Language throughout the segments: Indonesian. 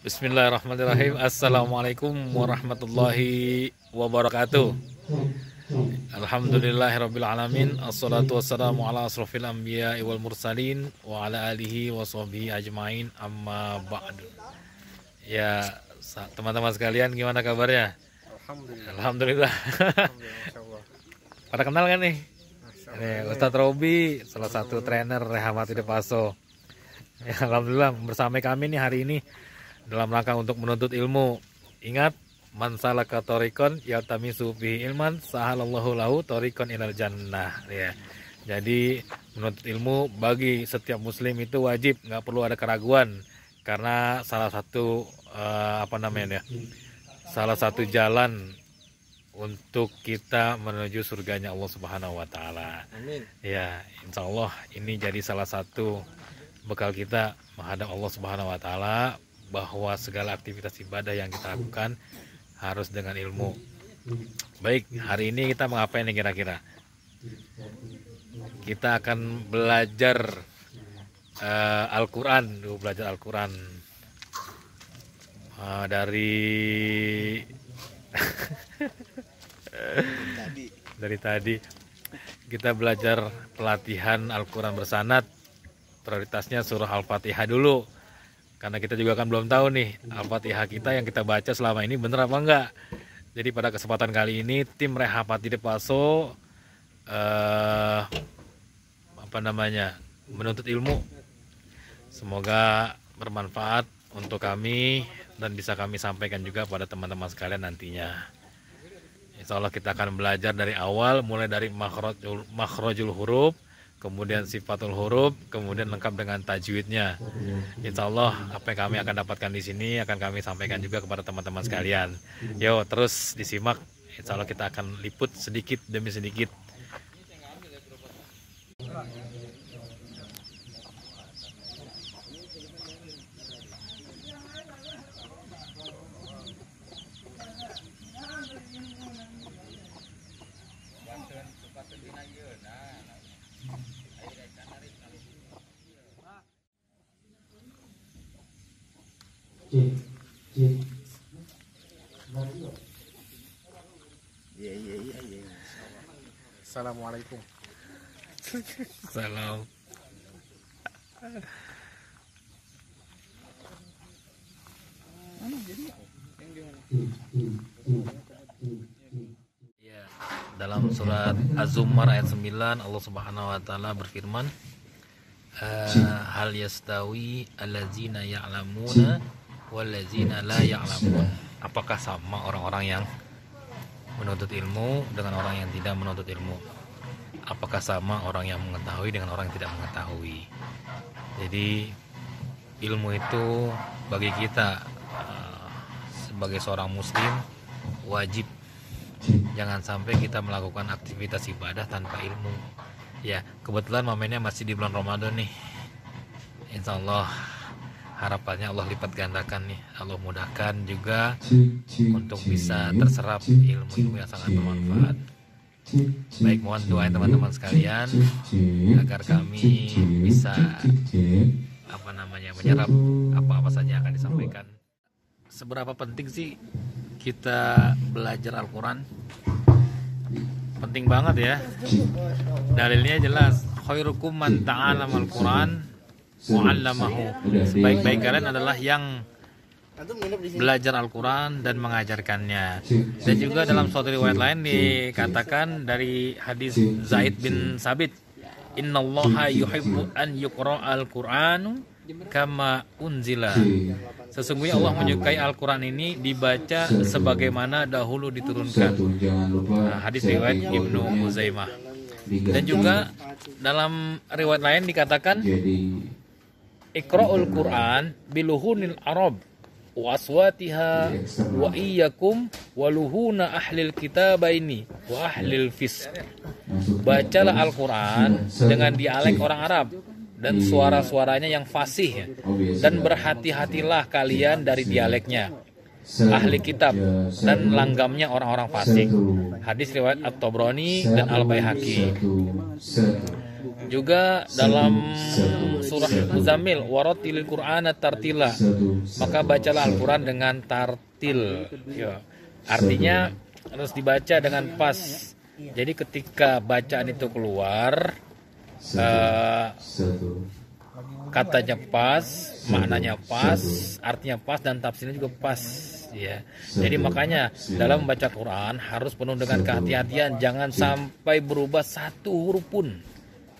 Bismillahirrahmanirrahim. Assalamualaikum warahmatullahi wabarakatuh. Alhamdulillahirabbil alamin. Assalatu wassalamu ala asrofil anbiya'i wal mursalin wa ala alihi wa sahbihi ajmain. Amma ba'du. Ya, teman-teman sekalian, gimana kabarnya? Alhamdulillah. Alhamdulillah. Alhamdulillah. Pada kenal kan nih? Masya Nih, Ustadz Robi, salah satu trainer Rehamati de Paso. Ya, alhamdulillah bersama kami nih hari ini dalam rangka untuk menuntut ilmu. Ingat, man salaka thoriqan yaltamisu fihi ilman sahalallahu lahu thoriqan ilal jannah, ya. Jadi menuntut ilmu bagi setiap muslim itu wajib, nggak perlu ada keraguan, karena salah satu salah satu jalan untuk kita menuju surganya Allah Subhanahu wa taala. Amin. Ya, insya Allah ini jadi salah satu bekal kita menghadap Allah Subhanahu wa taala, bahwa segala aktivitas ibadah yang kita lakukan harus dengan ilmu. Baik, hari ini kita mengapain nih kira-kira? Kita akan belajar Al-Quran, belajar Al-Quran dari dari tadi kita belajar pelatihan Al-Quran bersanad. Prioritasnya surah Al-Fatihah dulu, karena kita juga kan belum tahu nih Al-Fatihah kita yang kita baca selama ini bener apa enggak. Jadi pada kesempatan kali ini tim Rehamati de Paso menuntut ilmu. Semoga bermanfaat untuk kami dan bisa kami sampaikan juga pada teman-teman sekalian nantinya. Insya Allah kita akan belajar dari awal, mulai dari makhrajul huruf, kemudian sifatul huruf, kemudian lengkap dengan tajwidnya. Insya Allah apa yang kami akan dapatkan di sini akan kami sampaikan juga kepada teman-teman sekalian. Yo, terus disimak. Insya Allah kita akan liput sedikit demi sedikit. Iya. Assalamualaikum. Salam. Ya, dalam surat Az-Zumar ayat 9 Allah Subhanahu wa taala berfirman, hal yastawi allazina ya'lamuna wallazina la ya'lamun. Apakah sama orang-orang yang menuntut ilmu dengan orang yang tidak menuntut ilmu? Apakah sama orang yang mengetahui dengan orang yang tidak mengetahui? Jadi ilmu itu bagi kita sebagai seorang muslim wajib. Jangan sampai kita melakukan aktivitas ibadah tanpa ilmu. Ya, kebetulan momennya masih di bulan Ramadan nih. Insya Allah harapannya Allah lipat gandakan nih. Allah mudahkan juga untuk bisa terserap ilmu-ilmu yang sangat bermanfaat. Baik, mohon doain teman-teman sekalian agar kami bisa menyerap apa-apa saja yang akan disampaikan. Seberapa penting sih kita belajar Al-Quran? Penting banget ya. Dalilnya jelas, khairukum man ta'allama Al-Quran wa 'allamahu. Sebaik-baik kalian adalah yang belajar Al-Quran dan mengajarkannya. Dan juga dalam suatu riwayat lain dikatakan dari hadis Zaid bin Sabit, innallaha yuhibbu an yuqra al-Qur'anu kama unzila. Sesungguhnya Allah menyukai Al-Quran ini dibaca sebagaimana dahulu diturunkan. Hadis riwayat Ibnu Uzaimah. Dan juga dalam riwayat lain dikatakan, iqra'ul Qur'an biluhunil Arab wa aswatiha wa iyyakum waluhuna ahlil kitabaini wa ahlil fisq. Bacalah Al-Quran dengan dialek orang Arab dan suara-suaranya yang fasih, dan berhati-hatilah kalian dari dialeknya ahli kitab dan langgamnya orang-orang fasik. Hadis riwayat At-Tabrani dan Al-Baihaqi. Juga dalam surah Muzammil, warattilil Qur'ana tartila, maka bacalah Al-Quran dengan tartil. Ya. Artinya harus dibaca dengan pas. Jadi ketika bacaan itu keluar, katanya pas, maknanya pas, artinya pas, dan tafsirnya juga pas. Ya. Jadi makanya dalam membaca Quran harus penuh dengan kehati-hatian, jangan sampai berubah satu huruf pun.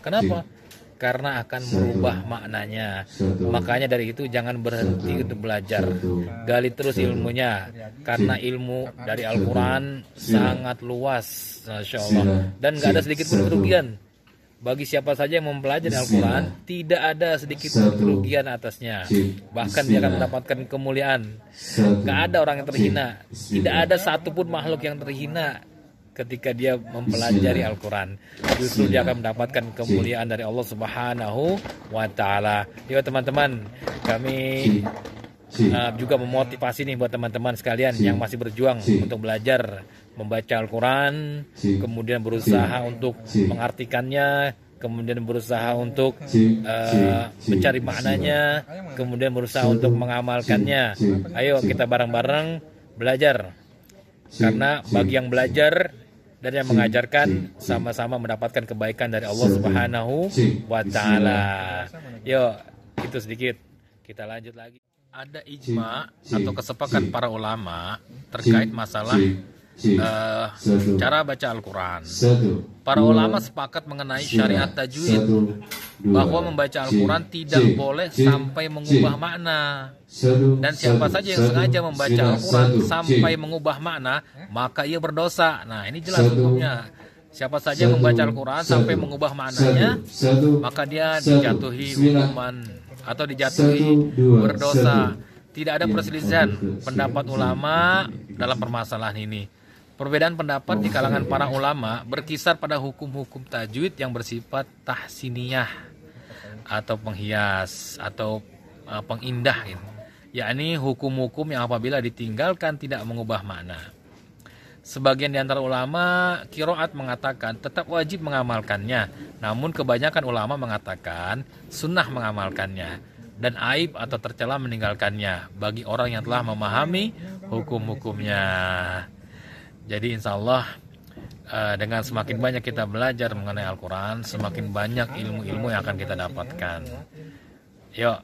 Kenapa? Karena akan merubah maknanya. Makanya dari itu jangan berhenti untuk belajar. Gali terus ilmunya, karena ilmu dari Al-Quran sangat luas, Masya Allah. Dan gak ada sedikit pun kerugian. Bagi siapa saja yang mempelajari Al-Quran, tidak ada sedikit kerugian atasnya. Bahkan dia akan mendapatkan kemuliaan. Gak ada orang yang terhina. Tidak ada satupun makhluk yang terhina ketika dia mempelajari Al-Quran. Justru dia akan mendapatkan kemuliaan dari Allah Subhanahu wa Ta'ala. Ya teman-teman, kami juga memotivasi nih buat teman-teman sekalian yang masih berjuang untuk belajar membaca Al-Quran, kemudian berusaha untuk mengartikannya, kemudian berusaha untuk mencari maknanya, kemudian berusaha untuk mengamalkannya. Ayo kita bareng-bareng belajar, karena bagi yang belajar dan yang mengajarkan sama-sama mendapatkan kebaikan dari Allah Subhanahu wa Ta'ala. Yuk, itu sedikit. Kita lanjut lagi. Ada ijma atau kesepakatan para ulama terkait masalah cara baca Al-Quran. Para ulama sepakat mengenai syariat tajwid, bahwa membaca Al-Quran tidak boleh sampai mengubah makna. Dan siapa saja yang sengaja membaca Al-Quran sampai mengubah makna, maka ia berdosa. Nah, ini jelas hukumnya. Siapa saja yang membaca Al-Quran sampai mengubah maknanya, maka dia dijatuhi hukuman atau dijatuhi berdosa. Tidak ada perselisihan pendapat ulama dalam permasalahan ini. Perbedaan pendapat di kalangan para ulama berkisar pada hukum-hukum tajwid yang bersifat tahsiniyah atau penghias atau pengindah, yakni hukum-hukum yang apabila ditinggalkan tidak mengubah makna. Sebagian di antara ulama qiraat mengatakan tetap wajib mengamalkannya, namun kebanyakan ulama mengatakan sunnah mengamalkannya dan aib atau tercela meninggalkannya bagi orang yang telah memahami hukum-hukumnya. Jadi insya Allah dengan semakin banyak kita belajar mengenai Al-Quran, semakin banyak ilmu-ilmu yang akan kita dapatkan. Yuk,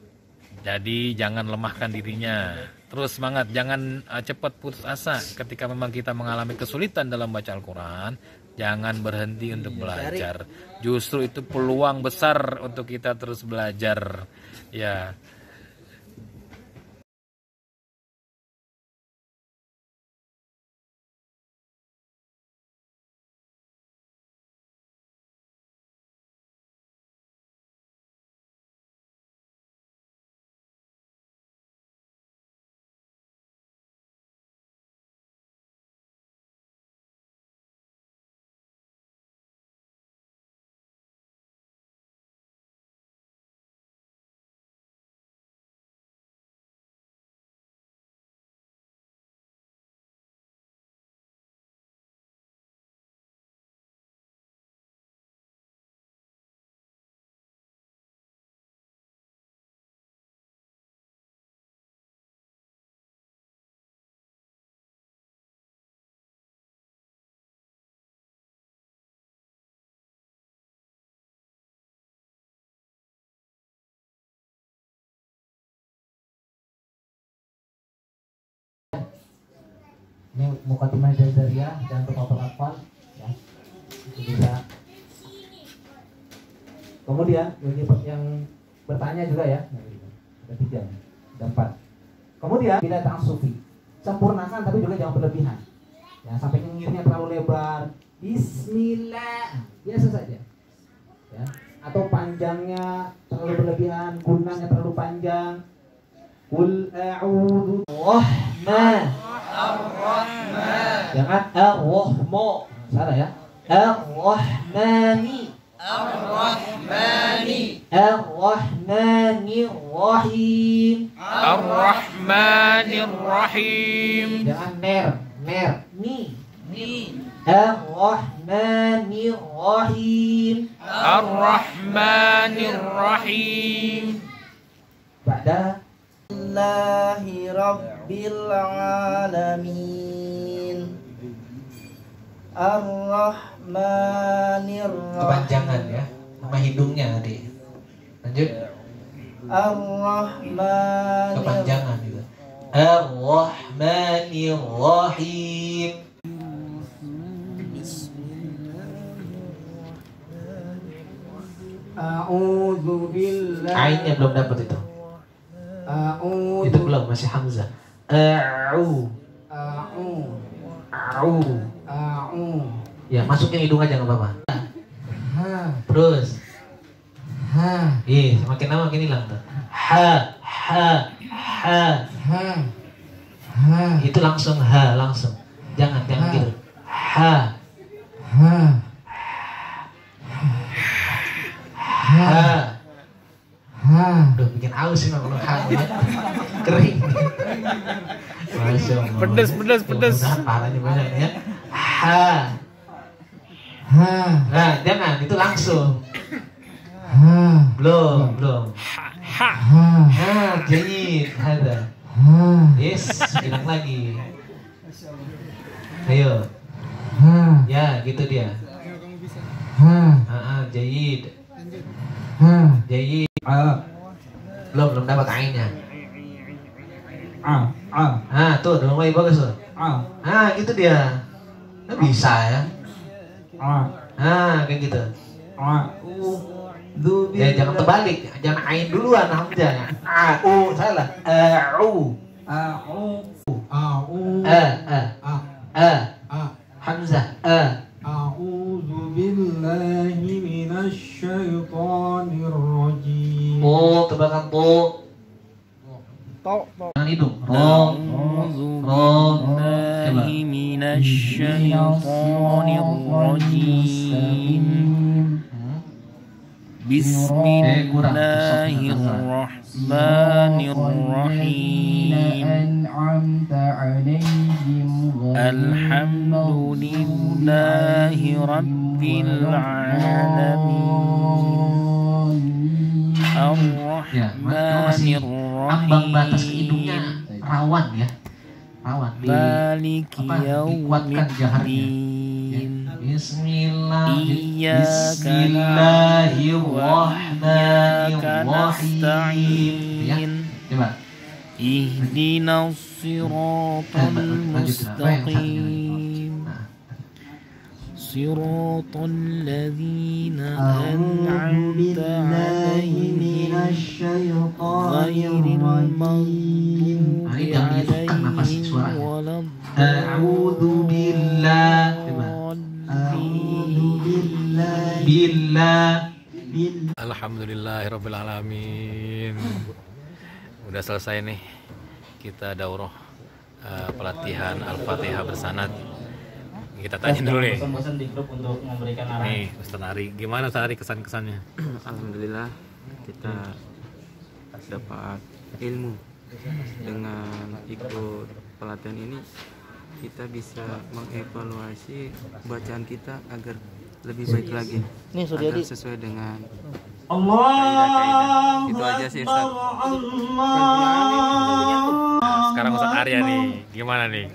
jadi jangan lemahkan dirinya, terus semangat, jangan cepat putus asa. Ketika memang kita mengalami kesulitan dalam baca Al-Quran, jangan berhenti untuk belajar. Justru itu peluang besar untuk kita terus belajar. Ya. Ini Muqaddimah Jazariyah dan Tufatul Atfal ya. Itu bisa. Kemudian bagi yang bertanya juga ya, ada 3, ada 4. Kemudian tidak ta'assufi, sempurnakan tapi juga jangan berlebihan. Ya, sampai nyengirnya terlalu lebar. Bismillah, biasa saja. Ya, atau panjangnya terlalu berlebihan, gunanya terlalu panjang. Qul a'udzu Rahman. Ar-Rahman. Jangan Ar-Rahma. Salah ya. Ar-Rahmani. Ar-Rahmani. Ar-Rahmanir Rahim. Ar-Rahmanir Rahim. Jangan ner. Ni. Ar-Rahmanir-Rahim. Ar-Rahmanir-Rahim. Ba'da Allahi Rabbil Alamin. Ar-Rahmanir-Rahim. Kepanjangan ya, sama hidungnya tadi. Lanjut. Ar-Rahmanir. Kepanjangan juga. Ar-Rahmanir-Rahim. A'udzu billahi. Ainnya belum dapat itu. A'udzu. Itu belum, masih hamzah. A'u. A'u. A'u. A'u. Ya, masukin hidung aja nggak apa-apa. Ha. Terus. Ha. Ih, semakin lama makin hilang tuh. Ha, ha, ha. Ha. Ha. Itu langsung ha, langsung. Jangan Ha. gitu. Ha, Ha. ha. Ha. Udah bikin aus sih kalau ha ya. Kering. Masya Allah. Pedes. Mudah-mudahan pahalanya banyak ya. Ha. Ha. Nah, jangan itu langsung. Ha. Belum. Ha. Ha, jayid. Ada. Ha. Yes, bilang lagi. Ayo. Ha. Ya, gitu dia. Ha. Jayid. Ha. Jayid. A. Belum dapat ainnya. A. Tuh, udah mulai bagus tuh. A. Gitu dia. Nggak bisa ya. A. Kayak gitu. Ya, Jangan terbalik, jangan ain duluan hamzahnya. Salah. A'u. A'u. Hamzah. A'udzu billahi minasy syaithanir rajim. Tebakan to. Jangan hidung. Ro. Coba. Bismillahirrahmanirrahim. Alhamdulillahi Rabbil Alamin. Ya, masih ambang batas ke hidungnya rawan ya. Rawan dikuatkan jaharnya. Bismillahirrahmanirrahim. Coba. Ihdinas siratal mustaqim. Siratal ladzina an'amta 'alaihim ghairil maghdubi 'alaihim A'udzu billah. Alhamdulillahirabbil alamin. Udah selesai nih kita daurah pelatihan Al-Fatihah bersanad. Kita tanya dulu nih. Bosan di grup untuk memberikan arahan. Nih, Ustaz Ari, gimana Ustaz Ari kesan-kesannya? Alhamdulillah kita dapat ilmu dengan ikut pelatihan ini. Kita bisa mengevaluasi bacaan kita agar lebih baik lagi, agar sesuai dengan kaidah-kaidah. Itu aja sih Ustaz. Sekarang Ustaz Arya nih, gimana nih?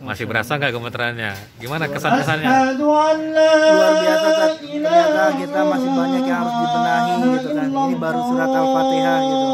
Masih berasa nggak gemeterannya? Gimana kesan-kesannya? Luar biasa, Tat. Ternyata kita masih banyak yang harus dibenahi gitu kan. Ini baru surat Al-Fatihah gitu.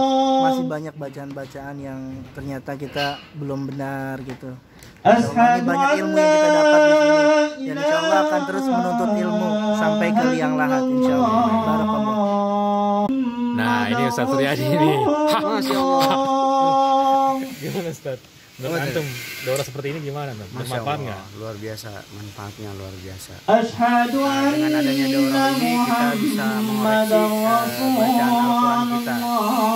Masih banyak bacaan-bacaan yang ternyata kita belum benar gitu. Ini banyak ilmu yang kita dapat di sini. Dan insya Allah akan terus menuntut ilmu sampai ke liang lahat insya Allah. Barakallah. Nah, ini Ustaz Suryadi nih. Masya Allah. Gimana Ustaz? Menurut antum, daurah seperti ini gimana? Bermanfaat nggak? Luar biasa, manfaatnya luar biasa. Dengan adanya daurah ini kita bisa mengoreksi bacaan Al-Quran kita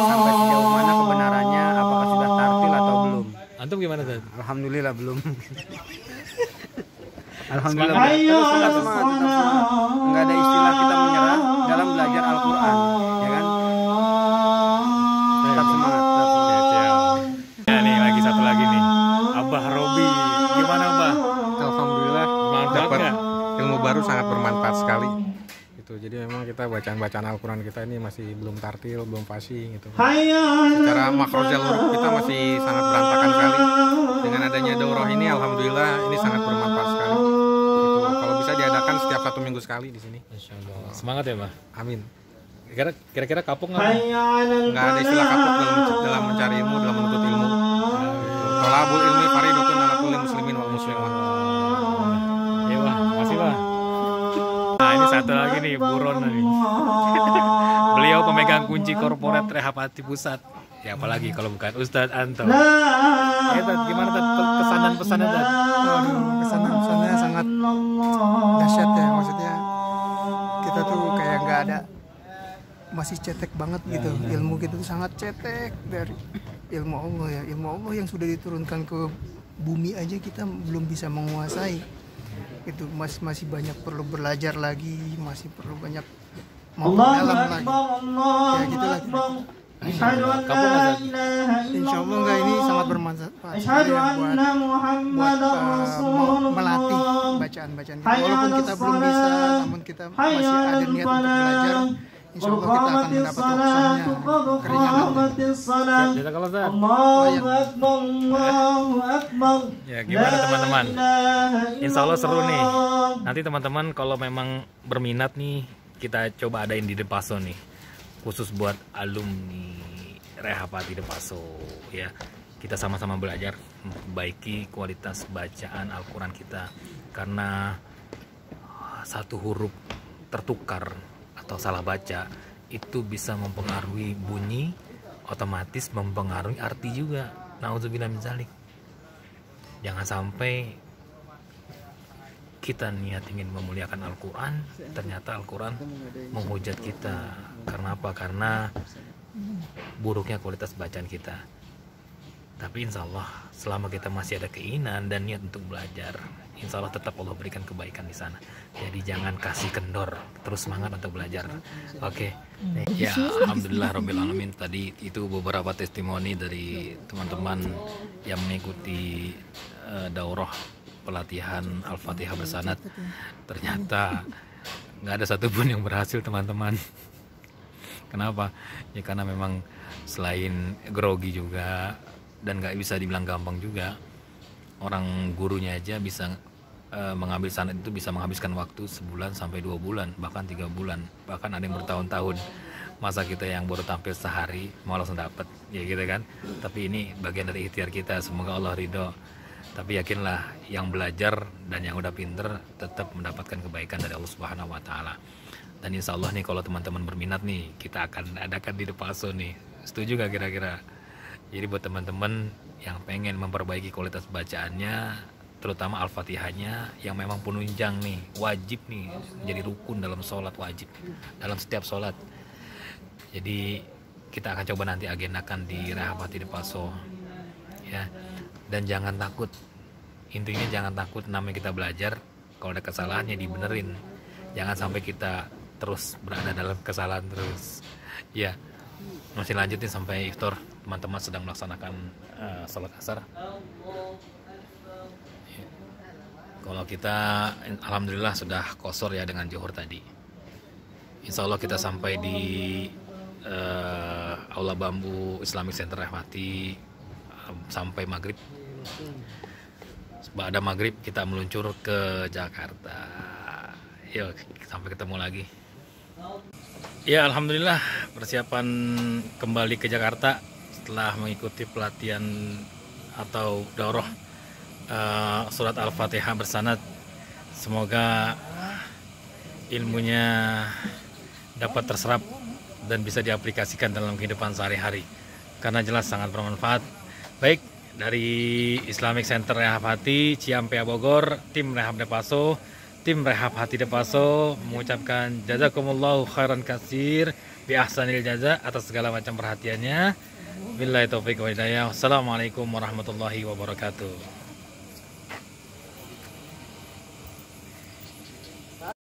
sampai sejauh mana kebenarannya, apakah sudah tartil atau belum. Antum gimana Ustaz? Alhamdulillah belum. Alhamdulillah. Semangat. Terus tetap semangat. Enggak ada istilah kita menyerah dalam belajar Al-Quran, ya kan? Tetap semangat. Ya nih, lagi satu lagi nih. Abah Robi. Gimana Abah? Alhamdulillah Mantap dapat nggak? sangat bermanfaat sekali. Gitu. Jadi memang kita bacaan Al-Quran kita ini masih belum tartil, belum fasih gitu. Secara makhrajal huruf kita masih sangat berantakan sekali. Dengan adanya daurah ini, alhamdulillah ini sangat bermanfaat sekali. Gitu. Kalau bisa diadakan setiap 1 minggu sekali di sini. Masya Allah. Semangat ya, Mbak. Amin. Kira-kira kapok nggak? Nggak ada istilah kapok dalam mencari ilmu, dalam menuntut ilmu. Tolabul ilmi faridatun ala kulli muslimin wal muslimat. Iya, Pak. Makasih, Pak. Nah, ini satu lagi nih, Buron nih. Beliau pemegang kunci korporat Rehab Hati Pusat. Ya apalagi kalau bukan Ustadz Anto. Ya, Tad, gimana Tad kesan dan pesannya, Tad? Kesan dan pesannya sangat dahsyat ya, maksudnya kita tuh kayak nggak ada, masih cetek banget gitu. Ilmu kita tuh sangat cetek dari ilmu Allah ya, ilmu Allah yang sudah diturunkan ke bumi aja kita belum bisa menguasai. Itu masih banyak perlu belajar lagi, masih perlu banyak memperdalam lagi. Ya gitulah. Insya Allah enggak, ini sangat bermanfaat ya, buat melatih bacaan-bacaan kita. Walaupun kita belum bisa, namun kita masih ada niat untuk belajar. Insya Allah kita akan mendapat waktunya, keringanan. Ya gimana teman-teman? Insya Allah seru nih. Nanti teman-teman kalau memang berminat nih, kita coba adain di Depaso nih, khusus buat alumni Rehab Hati Depaso ya. Kita sama-sama belajar memperbaiki kualitas bacaan Al-Quran kita, karena satu huruf tertukar atau salah baca itu bisa mempengaruhi bunyi, otomatis mempengaruhi arti juga. Nauzubillah min dzalik. Jangan sampai kita niat ingin memuliakan Al-Quran, ternyata Al-Quran menghujat kita. Karena apa? Karena buruknya kualitas bacaan kita. Tapi insya Allah selama kita masih ada keinginan dan niat untuk belajar, insya Allah tetap Allah berikan kebaikan di sana. Jadi jangan kasih kendor, terus semangat untuk belajar. Oke. Ya alhamdulillah rabbil alamin. Tadi itu beberapa testimoni dari teman-teman yang mengikuti daurah pelatihan Al-Fatihah bersanad. Ternyata nggak ada satupun yang berhasil teman-teman. Kenapa? Ya karena memang selain grogi juga, dan nggak bisa dibilang gampang juga, orang gurunya aja bisa mengambil sanad itu bisa menghabiskan waktu sebulan sampai 2 bulan, bahkan 3 bulan, bahkan ada yang bertahun-tahun. Masa kita yang baru tampil sehari mau langsung dapat, ya gitu kan? Tapi ini bagian dari ikhtiar kita, semoga Allah ridho. Tapi yakinlah yang belajar dan yang udah pinter tetap mendapatkan kebaikan dari Allah Subhanahu wa Ta'ala. Dan insya Allah nih kalau teman-teman berminat nih, kita akan adakan di Depaso nih. Setuju gak kira-kira? Jadi buat teman-teman yang pengen memperbaiki kualitas bacaannya, terutama Al-Fatihahnya yang memang penunjang nih, wajib nih, jadi rukun dalam sholat, wajib dalam setiap sholat. Jadi kita akan coba nanti agendakan di Rehab Hati Depaso ya. Dan jangan takut, intinya jangan takut, namanya kita belajar, kalau ada kesalahannya dibenerin. Jangan sampai kita terus berada dalam kesalahan terus ya. Masih lanjutin sampai iftar, teman-teman sedang melaksanakan sholat asar ya. Kalau kita alhamdulillah sudah qosor ya dengan zuhur tadi. Insya Allah kita sampai di Aula Bambu Islamic Center Rehab Hati sampai maghrib. Ba'da maghrib kita meluncur ke Jakarta. Yuk sampai ketemu lagi. Ya alhamdulillah persiapan kembali ke Jakarta setelah mengikuti pelatihan atau daurah surat Al-Fatihah bersanad. Semoga ilmunya dapat terserap dan bisa diaplikasikan dalam kehidupan sehari-hari, karena jelas sangat bermanfaat. Baik dari Islamic Center Rehab Hati Ciampea Bogor, tim Rehab Depaso, tim Rehab Hati Depaso mengucapkan jazakumullahu khairan katsir bi ahsanil jaza atas segala macam perhatiannya. Billahi taufiq wa hidayah. Wassalamualaikum warahmatullahi wabarakatuh.